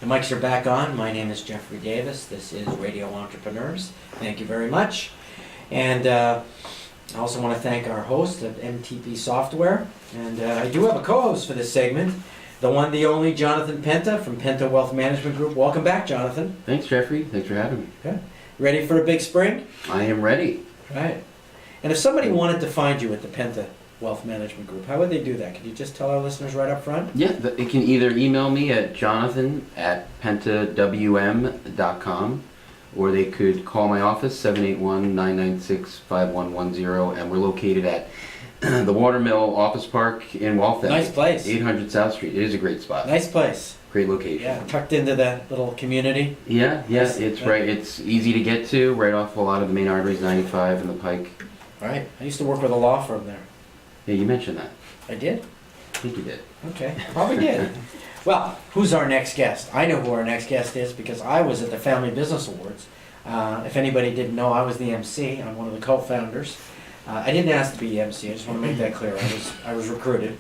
The mics are back on. My name is Jeffrey Davis. This is Radio Entrepreneurs. Thank you very much. And I also want to thank our host at MTP Software. And I do have a co-host for this segment, the one, the only, Jonathan Penta from Penta Wealth Management Group. Welcome back, Jonathan. Thanks, Jeffrey. Thanks for having me. Okay. Ready for a big spring? I am ready. Right. And if somebody wanted to find you at the Penta Wealth Management Group, how would they do that? Could you just tell our listeners right up front? Yeah, they can either email me at jonathan@pentawm.com, or they could call my office, 781-996-5110, and we're located at the Watermill Office Park in Waltham. Nice place. 800 South Street. It is a great spot. Nice place. Great location. Yeah, tucked into that little community. Yeah, it's right. It's easy to get to, right off a lot of the main arteries, 95 and the Pike. Right. I used to work with a law firm there. Yeah, you mentioned that. I did? I think you did. Okay, probably did. Well, who's our next guest? I know who our next guest is because I was at the Family Business Awards. If anybody didn't know, I was the MC. I'm one of the co-founders. I didn't ask to be MC. I just want to make that clear. I was recruited.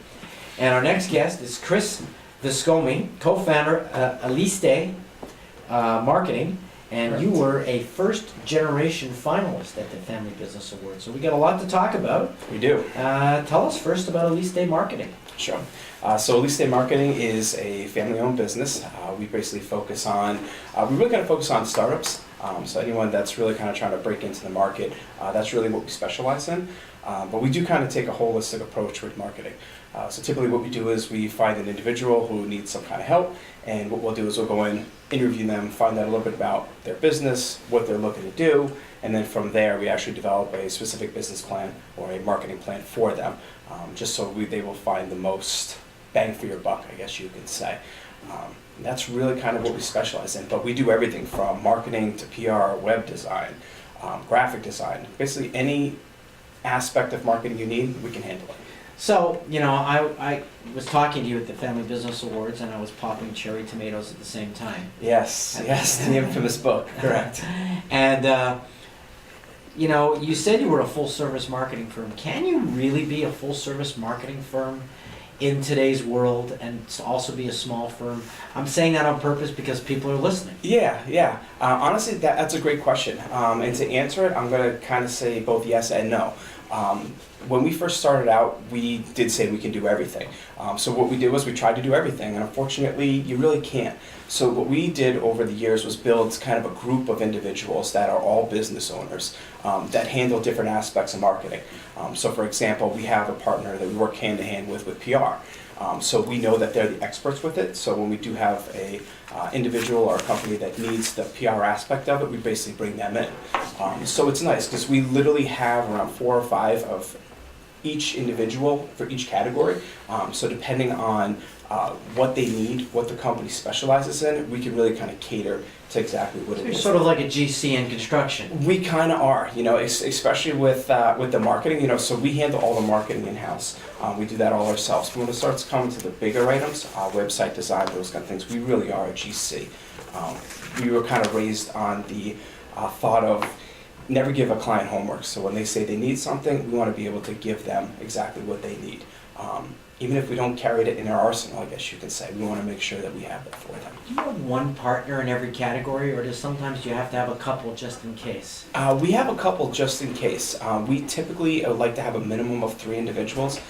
And our next guest is Chris Vicsomi, co-founder Aliste Marketing. And you were a first-generation finalist at the Family Business Awards. So we got a lot to talk about. We do. Tell us first about Aliste Marketing. Sure. So Aliste Marketing is a family-owned business. We basically focus on, we really kind of focus on startups. So anyone that's really kind of trying to break into the market, that's really what we specialize in. But we do kind of take a holistic approach with marketing. So typically what we do is we find an individual who needs some kind of help, and what we'll do is we'll go in, interview them, find out a little bit about their business, what they're looking to do, and then from there we actually develop a specific business plan or a marketing plan for them, just so they will find the most bang for your buck, I guess you could say. And that's really kind of what we specialize in, but we do everything from marketing to PR, web design, graphic design, basically any aspect of marketing you need, we can handle it. So, you know, I was talking to you at the Family Business Awards, and I was popping cherry tomatoes at the same time. Yes, the infamous book, correct. And, you know, you said you were a full-service marketing firm. Can you really be a full-service marketing firm in today's world and also be a small firm? I'm saying that on purpose because people are listening. Yeah. Honestly, that's a great question. And to answer it, I'm going to kind of say both yes and no. When we first started out, we did say we can do everything. So what we did was we tried to do everything, and unfortunately, you really can't. So what we did over the years was build kind of a group of individuals that are all business owners that handle different aspects of marketing. So for example, we have a partner that we work hand in hand with PR. So we know that they're the experts with it. So when we do have a individual or a company that needs the PR aspect of it, we basically bring them in. So it's nice because we literally have around 4 or 5 of each individual for each category. So depending on what they need, what the company specializes in, we can really kind of cater to exactly what it You're is. sort of like a GC in construction. We kind of are, you know, especially with the marketing, you know, so we handle all the marketing in-house. We do that all ourselves. But when it starts coming to the bigger items, website design, those kind of things, we really are a GC. We were kind of raised on the thought of never give a client homework. So when they say they need something, we want to be able to give them exactly what they need. Even if we don't carry it in our arsenal, I guess you could say, we want to make sure that we have that for them. Do you have one partner in every category, or does sometimes you have to have a couple just in case? We have a couple just in case. We typically like to have a minimum of 3 individuals.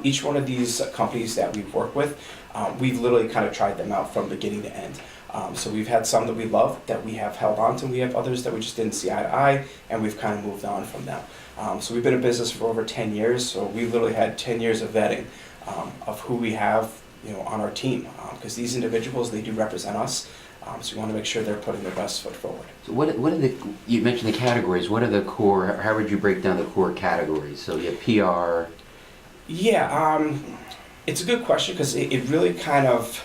Each one of these companies that we've worked with, we've literally kind of tried them out from beginning to end. So we've had some that we love that we have held on to, and we have others that we just didn't see eye to eye, and we've kind of moved on from them. So we've been in business for over 10 years, so we've literally had 10 years of vetting of who we have, you know, on our team, because these individuals, they do represent us, so we want to make sure they're putting their best foot forward. So what are the, you mentioned the categories, what are the core, how would you break down the core categories? So you have PR. Yeah, it's a good question because it really kind of,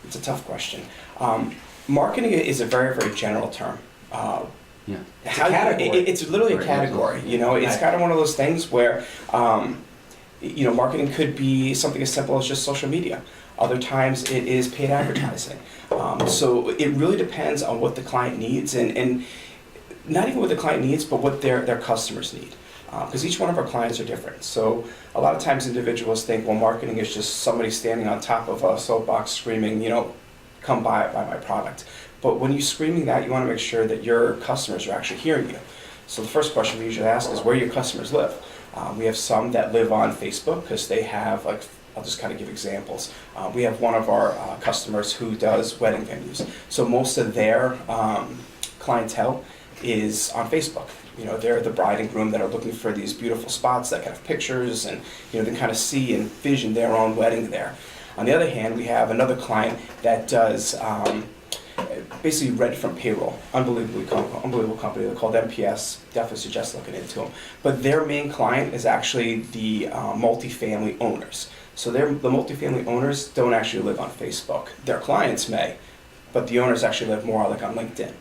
it's a tough question. Marketing is a very, very general term. Yeah. It's literally a category, you know, it's kind of one of those things where, you know, marketing could be something as simple as just social media. Other times it is paid advertising. So it really depends on what the client needs, and not even what the client needs, but what their customers need. Because each one of our clients are different. So a lot of times individuals think, well, marketing is just somebody standing on top of a soapbox screaming, you know, come buy my product. But when you're screaming that, you want to make sure that your customers are actually hearing you. So the first question we usually ask is where your customers live. We have some that live on Facebook because they have, like, I'll just kind of give examples. We have one of our customers who does wedding venues. So most of their clientele is on Facebook. You know, they're the bride and groom that are looking for these beautiful spots that can have pictures and, you know, they kind of see and vision their own wedding there. On the other hand, we have another client that does basically read from payroll. Unbelievable company. They're called MPS. Definitely suggest looking into them. But their main client is actually the multifamily owners. So the multifamily owners don't actually live on Facebook. Their clients may, but the owners actually live more like on LinkedIn.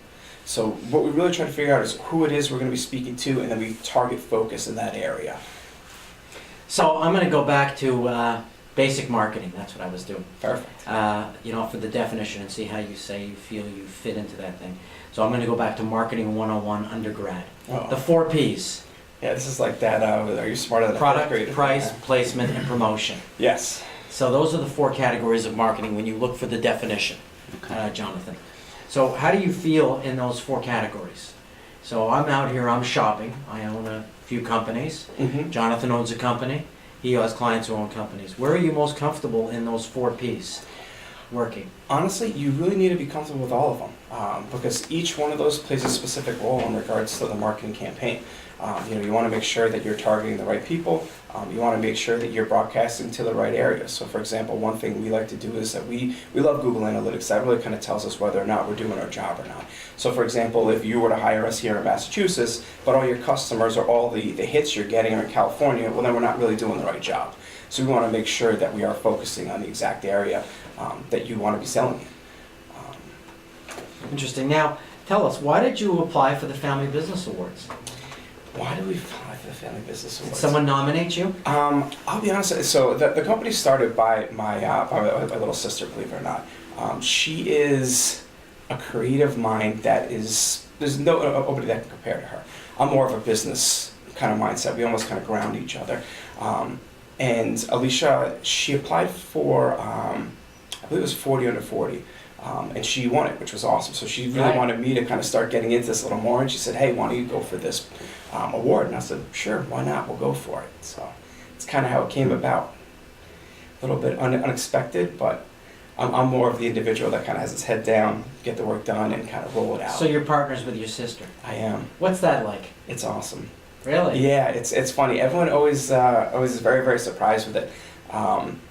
So what we really try to figure out is who it is we're going to be speaking to, and then we target focus in that area. So I'm going to go back to basic marketing. That's what I was doing. Perfect. You know, for the definition and see how you say you feel you fit into that thing. So I'm going to go back to marketing 101 undergrad. Oh. The 4 Ps. Yeah, this is like that. Are you smarter than a fourth Product, grader? price, Yeah. placement, and promotion. Yes. So those are the 4 categories of marketing when you look for the definition, Jonathan. So how do you feel in those 4 categories? So I'm out here, I'm shopping. I own a few companies. Mm-hmm. Jonathan owns a company. He has clients who own companies. Where are you most comfortable in those 4 Ps working? Honestly, you really need to be comfortable with all of them because each one of those plays a specific role in regards to the marketing campaign. You know, you want to make sure that you're targeting the right people. You want to make sure that you're broadcasting to the right areas. So, for example, one thing we like to do is that we love Google Analytics. That really kind of tells us whether or not we're doing our job or not. So, for example, if you were to hire us here in Massachusetts, but all your customers or all the hits you're getting are in California, well, then we're not really doing the right job. So we want to make sure that we are focusing on the exact area that you want to be selling in. Interesting. Now, tell us, why did you apply for the Family Business Awards? Why do we apply for the Family Business Did Awards? someone nominate you? I'll be honest. So the company started by my little sister, believe it or not. She is a creative mind that is, there's nobody that can compare to her. I'm more of a business kind of mindset. We almost kind of ground each other. And Alicia, she applied for, I believe it was 40 under 40. And she won it, which was awesome. So she really Right. wanted me to kind of start getting into this a little more. And she said, hey, why don't you go for this award? And I said, sure, why not? We'll go for it. So it's kind of how it came about. A little bit unexpected, but I'm more of the individual that kind of has his head down, get the work done, and kind of roll it out. So you're partners with your sister. I am. What's that like? It's awesome. Really? Yeah, it's funny. Everyone always is very, very surprised with it.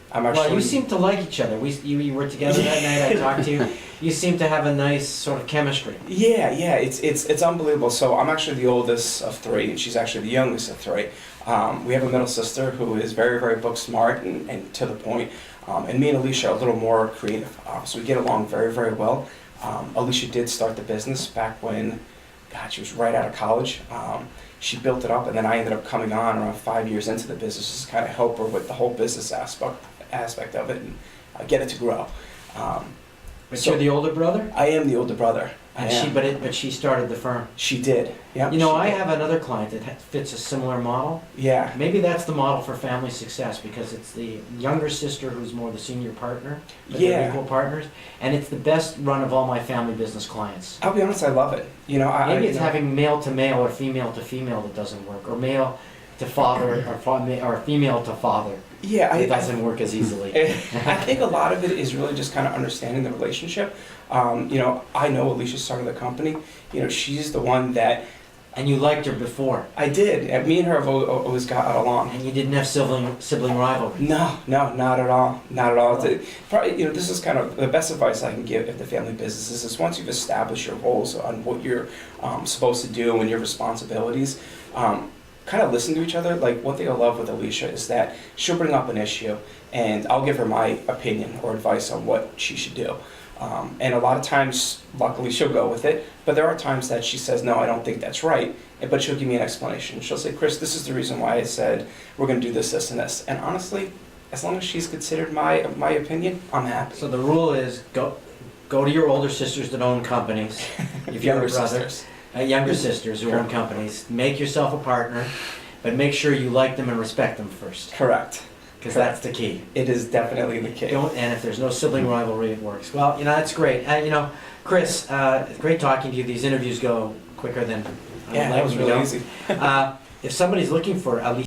I'm actually. Well, you seem to like each other. You were together that night. I talked to you. You seem to have a nice sort of chemistry. Yeah, it's unbelievable. So I'm actually the oldest of 3, and she's actually the youngest of 3. We have a middle sister who is very, very book smart and to the point. And me and Alicia are a little more creative. So we get along very, very well. Alicia did start the business back when, God, she was right out of college. She built it up, and then I ended up coming on around 5 years into the business just to kind of help her with the whole business aspect of it and get it to grow. But So- you're the older brother? I am the older brother. I And am. but she started the firm. She did. Yep, You know, she I did. have another client that fits a similar model. Yeah. Maybe that's the model for family success because it's the younger sister who's more the senior partner, but they're Yeah. equal partners, and it's the best run of all my family business clients. I'll be honest, I love it. You know, Maybe it's you know, having male to male or female to female that doesn't work, or male to father or female to father. Yeah, It doesn't work as easily. I think a lot of it is really just kind of understanding the relationship. You know, I know Alicia started the company. You know, she's the one that And you liked her before, I did. And me and her have always got along. and you didn't have sibling rivalry. No, not at all. Not at all. Probably, you know, this is kind of the best advice I can give if the family business is once you've established your roles on what you're supposed to do and your responsibilities, kind of listen to each other. Like, one thing I love with Alicia is that she'll bring up an issue, and I'll give her my opinion or advice on what she should do. And a lot of times, luckily, she'll go with it. But there are times that she says, no, I don't think that's right. But she'll give me an explanation. She'll say, Chris, this is the reason why I said we're going to do this, this, and this. And honestly, as long as she's considered my opinion, I'm happy. So the rule is go to your older sisters that own companies. If you're a Younger brother, sisters. Younger sisters who own companies. Make yourself a partner, but make sure you like them and respect them first. Correct. because that's the key. It is definitely the key. And if there's no sibling rivalry, it works. Well, that's great. Chris, great talking to you. These interviews go quicker than I would Yeah, like that was them to really go. easy. If somebody's looking for Aliste